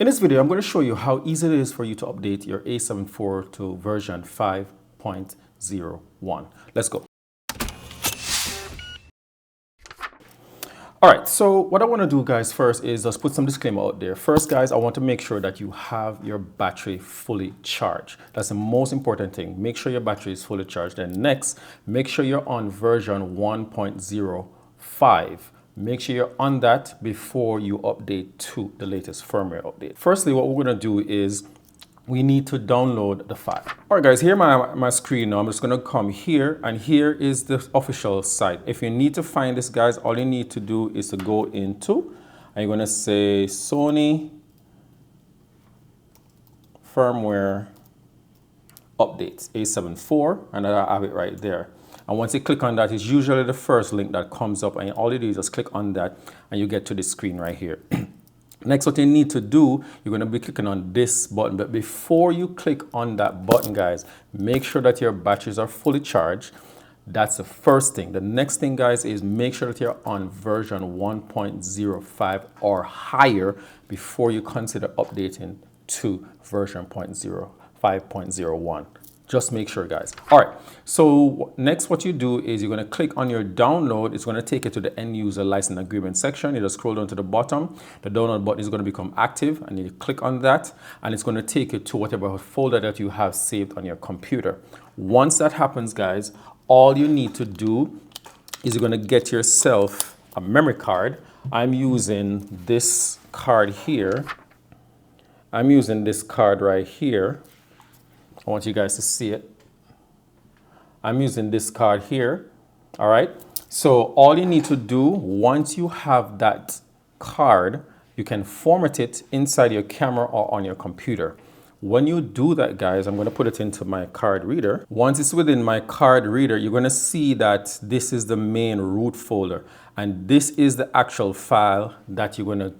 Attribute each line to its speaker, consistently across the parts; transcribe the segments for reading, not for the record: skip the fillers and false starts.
Speaker 1: In this video, I'm going to show you how easy it is for you to update your A7 IV to version 5.01. Let's go. All right, so what I want to do, guys, first is just put some disclaimer out there. First, guys, I want to make sure that you have your battery fully charged. That's the most important thing. Make sure your battery is fully charged. And next, make sure you're on version 1.05. Make sure you're on that before you update to the latest firmware update. Firstly, what we're going to do is we need to download the file. All right, guys, here my screen now. I'm just going to come here, and here is the official site. If you need to find this, guys, all you need to do is to go into, and you're going to say Sony Firmware Updates A7 IV, and I have it right there. And once you click on that, it's usually the first link that comes up, and all you do is just click on that and you get to the screen right here. Next, what you need to do, you're going to be clicking on this button. But before you click on that button, guys, make sure that your batteries are fully charged. That's the first thing. The next thing, guys, is make sure that you're on version 1.05 or higher before you consider updating to version 5.01. Just make sure, guys. All right, so next what you do is you're going to click on your download. It's going to take you to the end user license agreement section. You just scroll down to the bottom. The download button is going to become active, and you click on that, and it's going to take you to whatever folder that you have saved on your computer. Once that happens, guys, all you need to do is you're going to get yourself a memory card. I'm using this card here. I'm using this card right here. I want you guys to see it. I'm using this card here. All right. So all you need to do, once you have that card, you can format it inside your camera or on your computer. When you do that, guys, I'm going to put it into my card reader. Once it's within my card reader, you're going to see that this is the main root folder. And this is the actual file that you're going to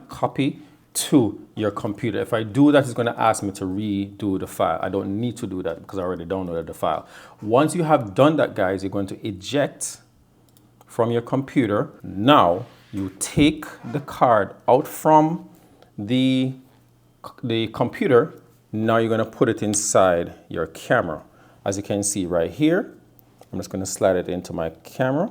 Speaker 1: copy to your computer. If I do that, it's going to ask me to redo the file. I don't need to do that because I already downloaded the file. Once you have done that, guys, you're going to eject from your computer. Now you take the card out from the computer. Now you're going to put it inside your camera. As you can see right here, I'm just going to slide it into my camera.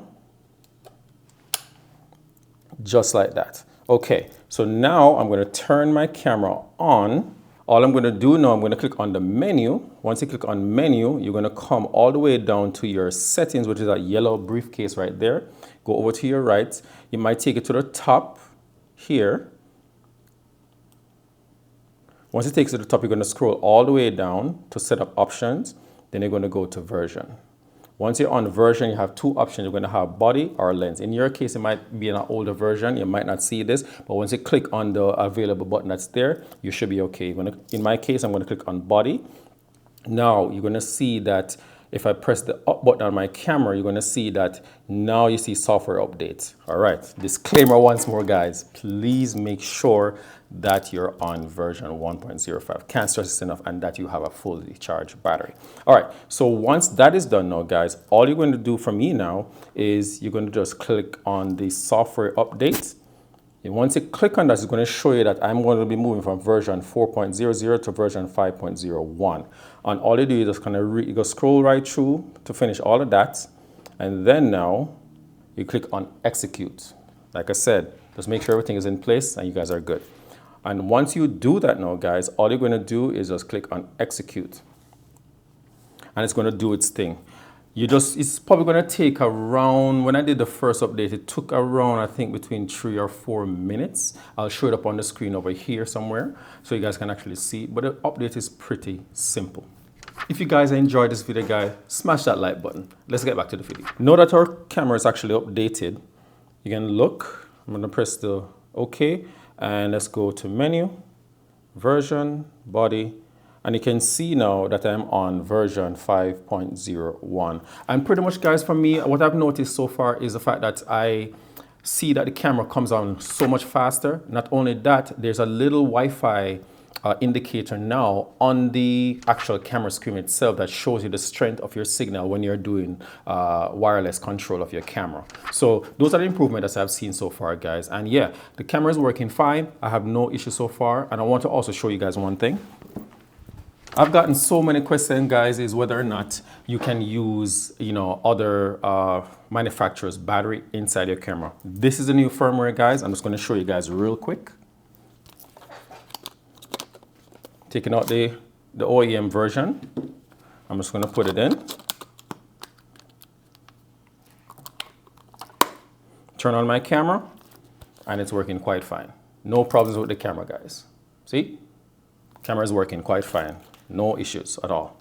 Speaker 1: Just like that. Okay, so now I'm going to turn my camera on. All I'm going to do now, I'm going to click on the menu. Once you click on menu, you're going to come all the way down to your settings, which is that yellow briefcase right there. Go over to your right. You might take it to the top here. Once it takes it to the top, you're going to scroll all the way down to set up options. Then you're going to go to version. Once you're on version, you have two options. You're going to have body or lens. In your case, it might be an older version. You might not see this, but once you click on the available button that's there, you should be okay. In my case, I'm going to click on body. Now you're going to see that if I press the up button on my camera, you're going to see that now you see software updates. All right. Disclaimer once more, guys. Please make sure that you're on version 1.05. Can't stress this enough, and that you have a fully charged battery. All right. So once that is done now, guys, all you're going to do for me now is you're going to just click on the software updates. And once you click on that, it's going to show you that I'm going to be moving from version 4.00 to version 5.01. And all you do is just kind of go scroll right through to finish all of that. And then now you click on execute. Like I said, just make sure everything is in place and you guys are good. And once you do that now, guys, all you're going to do is just click on execute. And it's going to do its thing. It's probably going to take around, when I did the first update, it took around, I think, between 3 or 4 minutes. I'll show it up on the screen over here somewhere so you guys can actually see. But the update is pretty simple. If you guys enjoyed this video, guys, smash that like button. Let's get back to the video. Now that our camera is actually updated, you can look. I'm going to press the OK. And let's go to menu, version, body. And you can see now that I'm on version 5.01. And pretty much, guys, for me, what I've noticed so far is the fact that I see that the camera comes on so much faster. Not only that, there's a little Wi-Fi indicator now on the actual camera screen itself that shows you the strength of your signal when you're doing wireless control of your camera. So those are the improvements that I've seen so far, guys. And yeah, the camera is working fine. I have no issue so far. And I want to also show you guys one thing. I've gotten so many questions, guys, is whether or not you can use, other manufacturers' battery inside your camera. This is the new firmware, guys. I'm just going to show you guys real quick. Taking out the OEM version. I'm just going to put it in. Turn on my camera, and it's working quite fine. No problems with the camera, guys. See? Camera is working quite fine. No issues at all.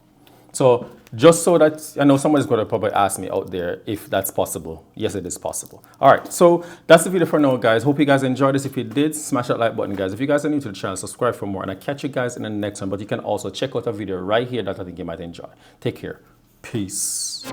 Speaker 1: So just so that, I know somebody's going to probably ask me out there if that's possible. Yes, it is possible. All right, so that's the video for now, guys. Hope you guys enjoyed this. If you did, smash that like button, guys. If you guys are new to the channel, subscribe for more. And I'll catch you guys in the next one. But you can also check out a video right here that I think you might enjoy. Take care. Peace.